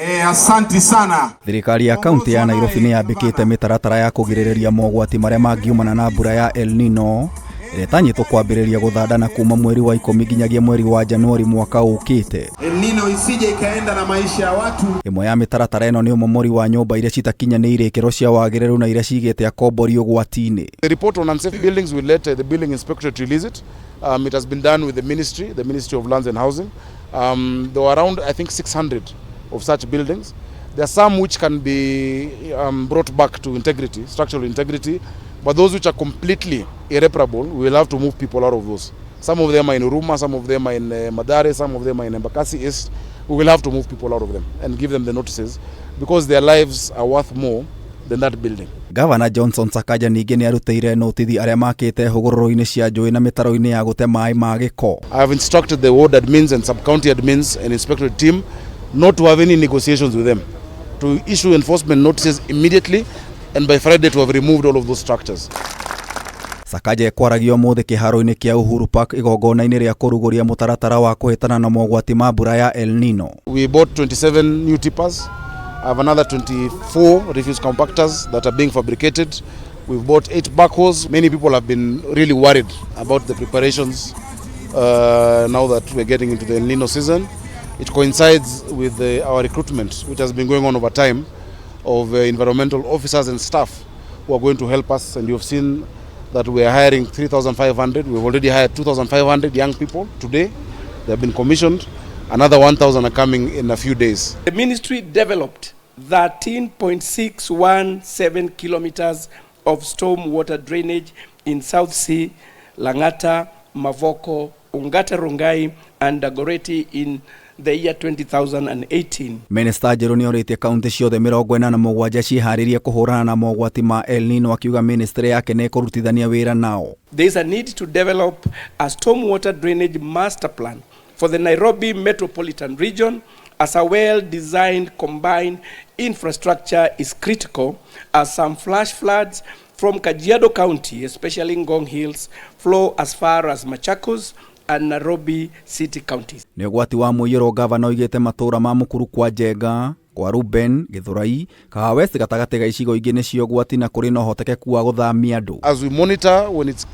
Asanti sana. Thirikari ya kaunti ya Nairobi ni yambikite mitaratara ya kugiririria mogwati maria mangiumana na mbura ya El Nino ITANYITWO kwambiriria guthandana kuma mweri wa 10 nginyagia mweri wa Januari mwaka ukite. El Nino isije ikaenda na maisha ya watu. Imwe ya mitaratara eno ni umomori wa nyumba iria citakinyanĩire ikero cia wagĩrĩru na iria cigĩte AKOMBORI UGWATI-INI. The report on unsafe buildings will let the building inspectorate release it. It has been done with the Ministry of Lands and Housing. There were around, I think, 600 of such buildings. There are some which can be brought back to integrity, structural integrity, but those which are completely irreparable, we will have to move people out of those. Some of them are in Huruma, some of them are in Madare, some of them are in Embakasi East. We will have to move people out of them and give them the notices because their lives are worth more than that building. Governor Johnson SAKAJA ningĩ nĩ arutĩire notithi arĩa makĩte hũgũrũrũ-inĩ cia njũĩ na mĩtaro-inĩ ya gũte maĩ ma gĩko. I have instructed the ward admins and sub-county admins and inspectorate team not to have any negotiations with them, to issue enforcement notices immediately and by Friday to have removed all of those structures. SAKAJA ekwaragio mũthĩ kĩharo-inĩ kĩa Uhuru Park igongona-inĩ rĩa kũrugũria mũtaratara wa kũhĩtana na mogwati ma mbura ya El Nino. We bought 27 new tippers. I have another 24 refuse compactors that are being fabricated. We've bought 8 backhoes. Many people have been really worried about the preparations now that we're getting into the El Nino season. It coincides with our recruitment, which has been going on over time, of environmental officers and staff who are going to help us. And you've seen that we are hiring 3,500. We've already hired 2,500 young people today. They have been commissioned. Another 1,000 are coming in a few days. The ministry developed 13.617 kilometers of storm water drainage in South Sea, Langata, Mavoko, Ongata Rongai and Dagoretti in the year 2018. Minister Jeroni orĩtie kaunti ciothe 47 ciĩharĩrie kũhũrana na mogwati ma El Nino akiuga ministry yake nĩ kũrutithania wĩra nao. There is a need to develop a storm water drainage master plan for the Nairobi metropolitan region, as a well-designed combined infrastructure is critical, as some flash floods from Kajiado County, especially in Ngong Hills, flow as far as Machakos and Nairobi city counties. Nĩ ũgwati wa mũiyũro gavana oigĩte matũũra ma Mũkuru kwa Njenga, kwa Ruben, Githurai, Kahawa West gatagatĩ ga icigo ingĩ nĩcio ũgwati na kũrĩ na ũhotekeku wa gũthamia andũ. As we monitor when it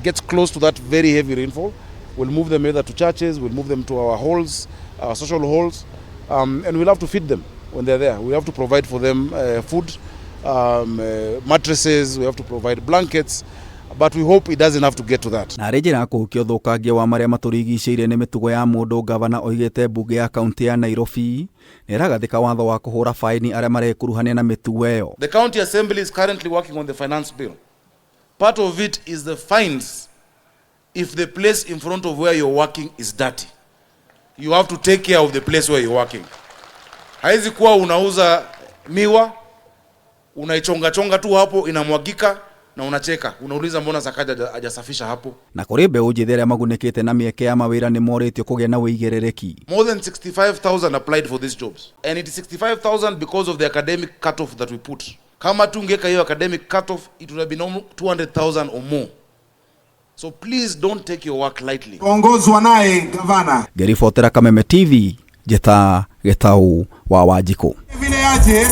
gets close to that very heavy rainfall, we'll move them either to churches, we'll move them to our halls, our social halls, and we'll have to feed them when they're there. We have to provide for them food, mattresses, we have to provide blankets, but we hope it doesn't have to get to that. Na rĩnjĩra ya kũhukia ũthũkangia wa marĩa matũrigicĩirie nĩ mĩtugo ya mũndũ, gavana oigĩte mbunge ya kaunti ya Nairobi nĩ ĩragathĩka watho wa kũhũra faini arĩa marekuruhania na mĩtugo ĩyo. The county assembly is currently working on the finance bill. Part of it is the fines. If the place in front of where you're working is dirty, you have to take care of the place where you're working. Haizi kuwa unauza miwa, unaichonga tu hapo inamwagika na unacheka. Unauliza mbona SAKAJA hajasafisha hapo. Na kũrĩ mbeũ njĩthĩ arĩa magunĩkĩte na mĩeke ya mawĩra nĩ morĩtio kũgĩa na wĩigĩrĩrĩki. More than 65,000 applied for these jobs. And it is 65,000 because of the academic cutoff that we put. Kama tungeka hiyo academic cutoff, it would have been 200,000 or more. So please don't take your work lightly. Ongozwa naye gavana. Ngĩribotera Kameme TV, Njeta Gĩtaũ wa Wanjikũ. Vile aje